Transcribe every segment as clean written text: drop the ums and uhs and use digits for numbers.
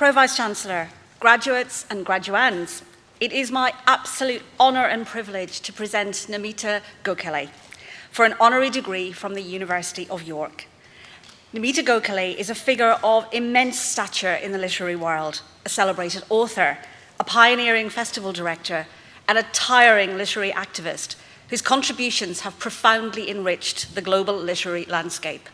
Pro-Vice-Chancellor, graduates and graduands, it is my absolute honour and privilege to present Namita Gokhale for an honorary degree from the University of York. Namita Gokhale is a figure of immense stature in the literary world, a celebrated author, a pioneering festival director, and a tiring literary activist whose contributions have profoundly enriched the global literary landscape.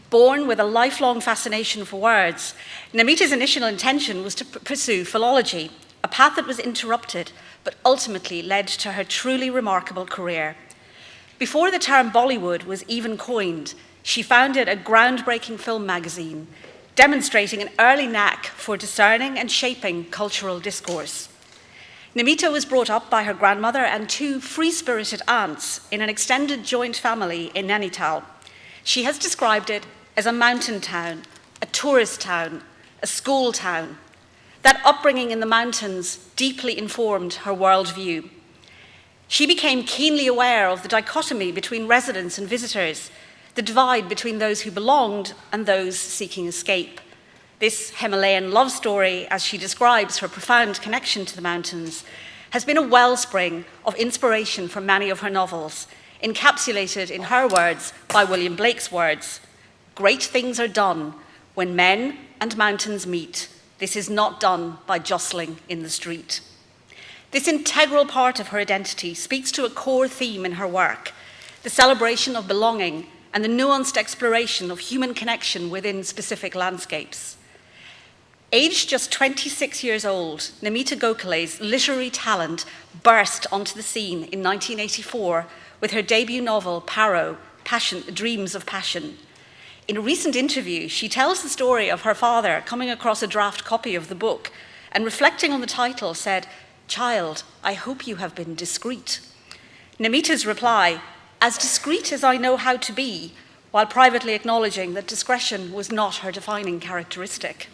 Born with a lifelong fascination for words, Namita's initial intention was to pursue philology, a path that was interrupted but ultimately led to her truly remarkable career. Before the term Bollywood was even coined, she founded a groundbreaking film magazine, demonstrating an early knack for discerning and shaping cultural discourse. Namita was brought up by her grandmother and two free-spirited aunts in an extended joint family in Nainital. She has described it as a mountain town, a tourist town, a school town. That upbringing in the mountains deeply informed her worldview. She became keenly aware of the dichotomy between residents and visitors, the divide between those who belonged and those seeking escape. This Himalayan love story, as she describes her profound connection to the mountains, has been a wellspring of inspiration for many of her novels, encapsulated in her words by William Blake's words. Great things are done when men and mountains meet. This is not done by jostling in the street. This integral part of her identity speaks to a core theme in her work, the celebration of belonging and the nuanced exploration of human connection within specific landscapes. Aged just 26 years old, Namita Gokhale's literary talent burst onto the scene in 1984 with her debut novel, Paro, Dreams of Passion. In a recent interview, she tells the story of her father coming across a draft copy of the book and reflecting on the title said, "Child, I hope you have been discreet." Namita's reply, "As discreet as I know how to be," while privately acknowledging that discretion was not her defining characteristic.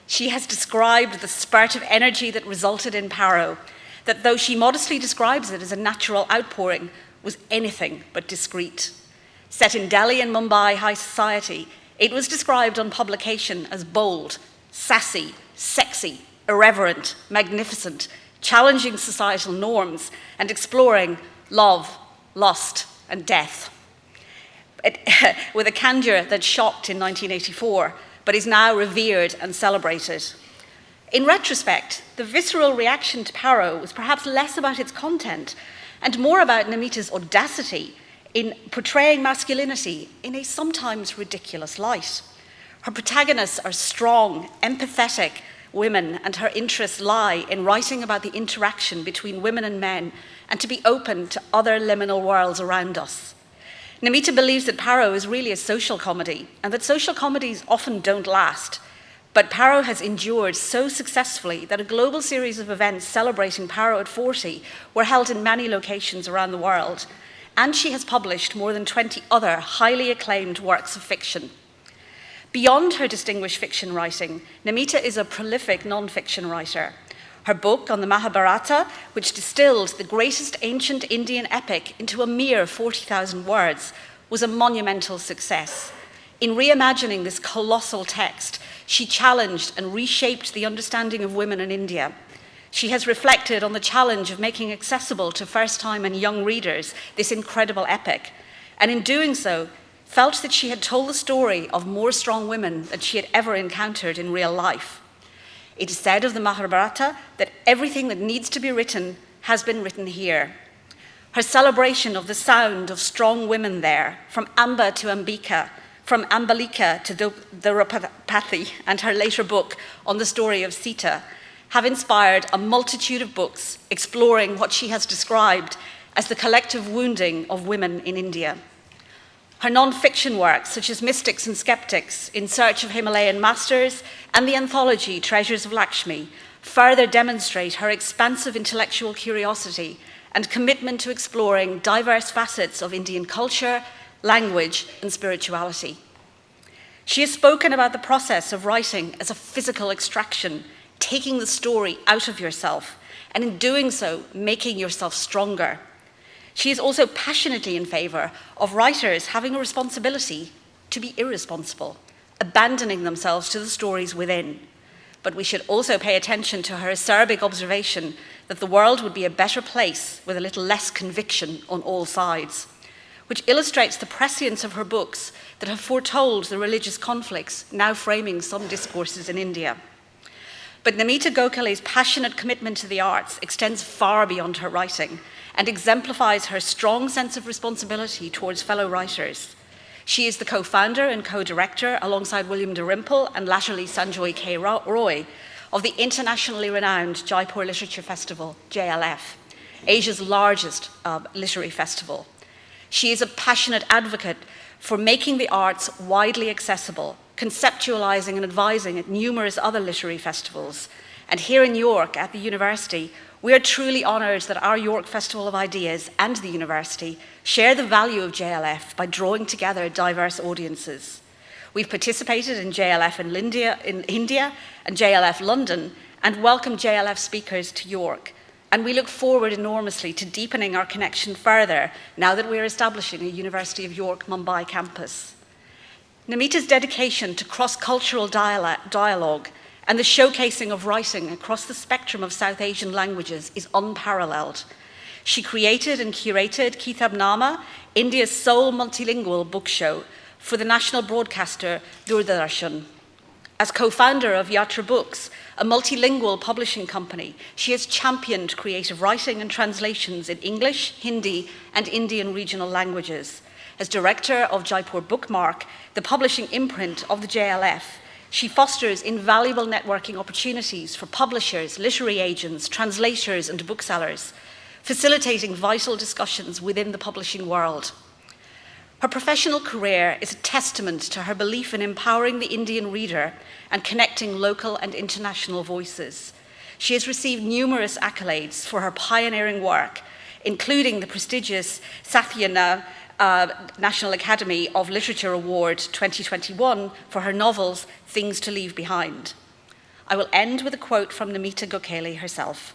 She has described the spurt of energy that resulted in Paro, that though she modestly describes it as a natural outpouring, was anything but discreet. Set in Delhi and Mumbai high society, it was described on publication as bold, sassy, sexy, irreverent, magnificent, challenging societal norms, and exploring love, lust, and death. With a candor that shocked in 1984, but is now revered and celebrated. In retrospect, the visceral reaction to Paro was perhaps less about its content and more about Namita's audacity in portraying masculinity in a sometimes ridiculous light. Her protagonists are strong, empathetic women, and her interests lie in writing about the interaction between women and men and to be open to other liminal worlds around us. Namita believes that Paro is really a social comedy and that social comedies often don't last. But Paro has endured so successfully that a global series of events celebrating Paro at 40 were held in many locations around the world. And she has published more than 20 other highly acclaimed works of fiction. Beyond her distinguished fiction writing, Namita is a prolific non-fiction writer. Her book on the Mahabharata, which distilled the greatest ancient Indian epic into a mere 40,000 words, was a monumental success. In reimagining this colossal text, she challenged and reshaped the understanding of women in India. She has reflected on the challenge of making accessible to first-time and young readers this incredible epic, and in doing so, felt that she had told the story of more strong women than she had ever encountered in real life. It is said of the Mahabharata that everything that needs to be written has been written here. Her celebration of the sound of strong women there, from Amba to Ambika, from Ambalika to Draupadi, and her later book on the story of Sita, have inspired a multitude of books exploring what she has described as the collective wounding of women in India. Her non-fiction works, such as Mystics and Sceptics, In Search of Himalayan Masters, and the anthology Treasures of Lakshmi, further demonstrate her expansive intellectual curiosity and commitment to exploring diverse facets of Indian culture, language, and spirituality. She has spoken about the process of writing as a physical extraction, taking the story out of yourself, and in doing so, making yourself stronger. She is also passionately in favor of writers having a responsibility to be irresponsible, abandoning themselves to the stories within. But we should also pay attention to her acerbic observation that the world would be a better place with a little less conviction on all sides, which illustrates the prescience of her books that have foretold the religious conflicts now framing some discourses in India. But Namita Gokhale's passionate commitment to the arts extends far beyond her writing and exemplifies her strong sense of responsibility towards fellow writers. She is the co-founder and co-director, alongside William Dalrymple and latterly Sanjoy K. Roy, of the internationally renowned Jaipur Literature Festival, JLF, Asia's largest literary festival. She is a passionate advocate for making the arts widely accessible, conceptualizing and advising at numerous other literary festivals. And here in York at the university, we are truly honoured that our York Festival of Ideas and the university share the value of JLF by drawing together diverse audiences. We've participated in JLF in India and JLF London and welcomed JLF speakers to York. And we look forward enormously to deepening our connection further now that we're establishing a University of York Mumbai campus. Namita's dedication to cross-cultural dialogue and the showcasing of writing across the spectrum of South Asian languages is unparalleled. She created and curated Kitabnama, India's sole multilingual book show, for the national broadcaster Doordarshan. As co-founder of Yatra Books, a multilingual publishing company, she has championed creative writing and translations in English, Hindi, and Indian regional languages. As director of Jaipur Bookmark, the publishing imprint of the JLF, she fosters invaluable networking opportunities for publishers, literary agents, translators, and booksellers, facilitating vital discussions within the publishing world. Her professional career is a testament to her belief in empowering the Indian reader and connecting local and international voices. She has received numerous accolades for her pioneering work, including the prestigious Sahitya National Academy of Literature Award 2021 for her novels, Things to Leave Behind. I will end with a quote from Namita Gokhale herself.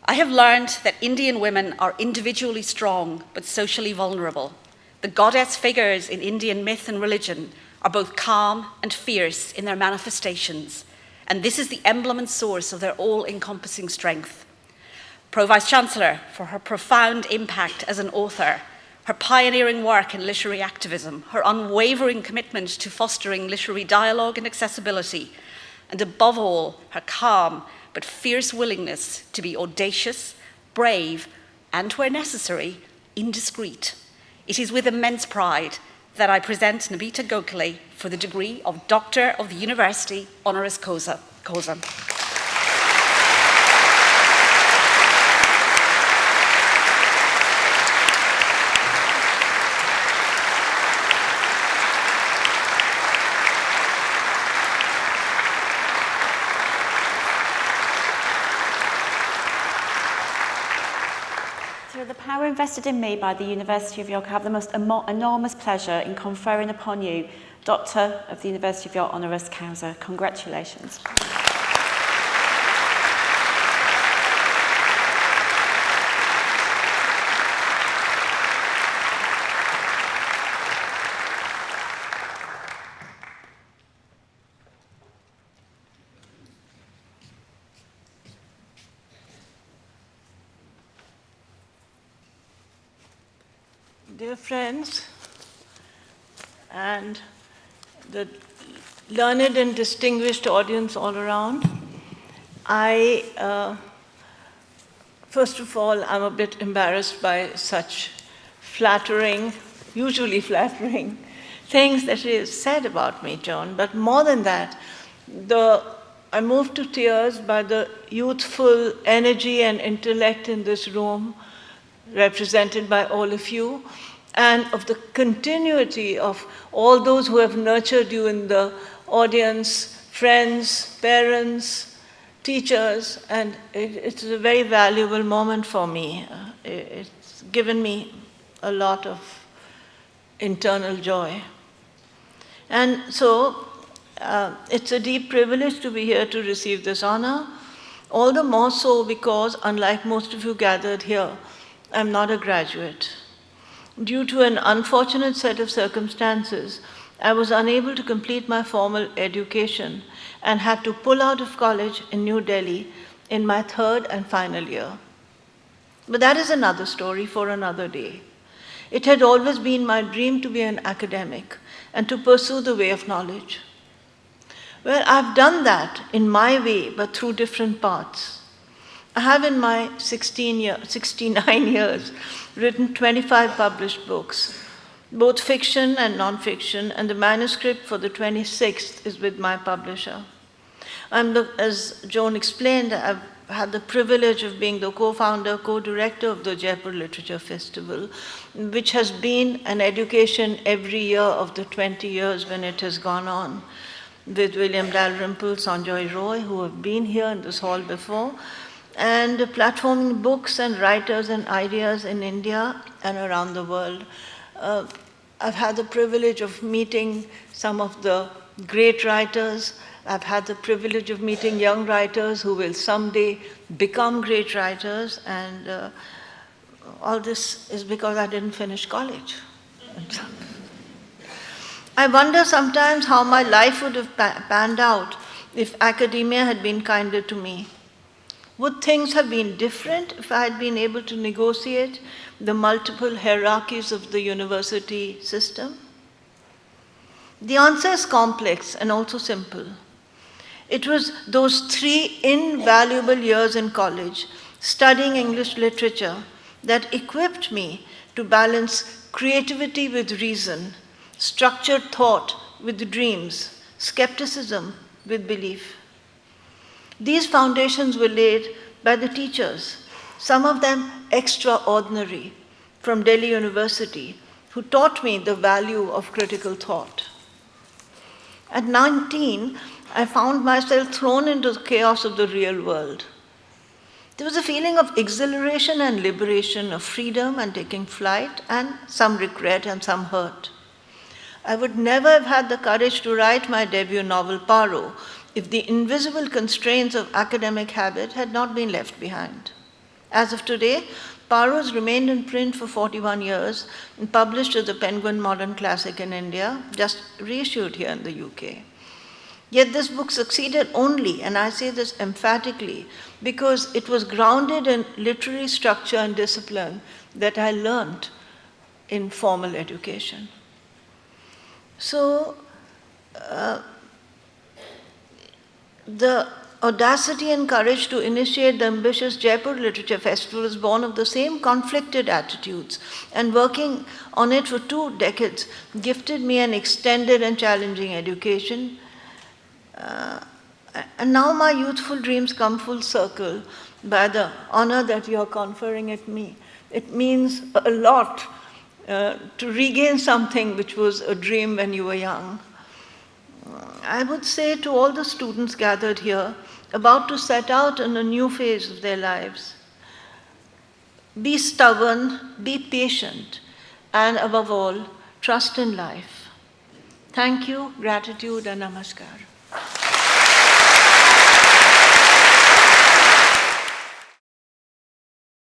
"I have learned that Indian women are individually strong but socially vulnerable. The goddess figures in Indian myth and religion are both calm and fierce in their manifestations, and this is the emblem and source of their all-encompassing strength." Pro-Vice-Chancellor, for her profound impact as an author, her pioneering work in literary activism, her unwavering commitment to fostering literary dialogue and accessibility, and above all, her calm but fierce willingness to be audacious, brave, and where necessary, indiscreet. It is with immense pride that I present Namita Gokhale for the degree of Doctor of the University, honoris causa. Through the power invested in me by the University of York, I have the most enormous pleasure in conferring upon you Doctor of the University of York honoris causa. Congratulations. Dear friends, and the learned and distinguished audience all around, first of all, I'm a bit embarrassed by such flattering, usually flattering, things that is said about me, Joan. But more than that, I'm moved to tears by the youthful energy and intellect in this room, represented by all of you, and of the continuity of all those who have nurtured you in the audience, friends, parents, teachers, and it's a very valuable moment for me. It's given me a lot of internal joy. And so it's a deep privilege to be here to receive this honor, all the more so because, unlike most of you gathered here, I'm not a graduate. Due to an unfortunate set of circumstances, I was unable to complete my formal education and had to pull out of college in New Delhi in my third and final year. But that is another story for another day. It had always been my dream to be an academic and to pursue the way of knowledge. Well, I've done that in my way, but through different paths. I have in my 69 years written 25 published books, both fiction and non-fiction, and the manuscript for the 26th is with my publisher. As Joan explained, I've had the privilege of being the co-founder, co-director of the Jaipur Literature Festival, which has been an education every year of the 20 years when it has gone on, with William Dalrymple, Sanjoy Roy, who have been here in this hall before, and platforming books and writers and ideas in India and around the world. I've had the privilege of meeting some of the great writers. I've had the privilege of meeting young writers who will someday become great writers, and all this is because I didn't finish college. I wonder sometimes how my life would have panned out if academia had been kinder to me. Would things have been different if I had been able to negotiate the multiple hierarchies of the university system? The answer is complex and also simple. It was those 3 invaluable years in college, studying English literature, that equipped me to balance creativity with reason, structured thought with dreams, skepticism with belief. These foundations were laid by the teachers, some of them extraordinary, from Delhi University, who taught me the value of critical thought. At 19, I found myself thrown into the chaos of the real world. There was a feeling of exhilaration and liberation, of freedom and taking flight, and some regret and some hurt. I would never have had the courage to write my debut novel, Paro, if the invisible constraints of academic habit had not been left behind. As of today, Paro has remained in print for 41 years and published as a Penguin Modern Classic in India, just reissued here in the UK. Yet this book succeeded only, and I say this emphatically, because it was grounded in literary structure and discipline that I learned in formal education. So, the audacity and courage to initiate the ambitious Jaipur Literature Festival was born of the same conflicted attitudes, and working on it for 2 decades gifted me an extended and challenging education. And now my youthful dreams come full circle by the honor that you are conferring at me. It means a lot to regain something which was a dream when you were young. I would say to all the students gathered here, about to set out on a new phase of their lives, be stubborn, be patient, and above all, trust in life. Thank you, gratitude, and namaskar.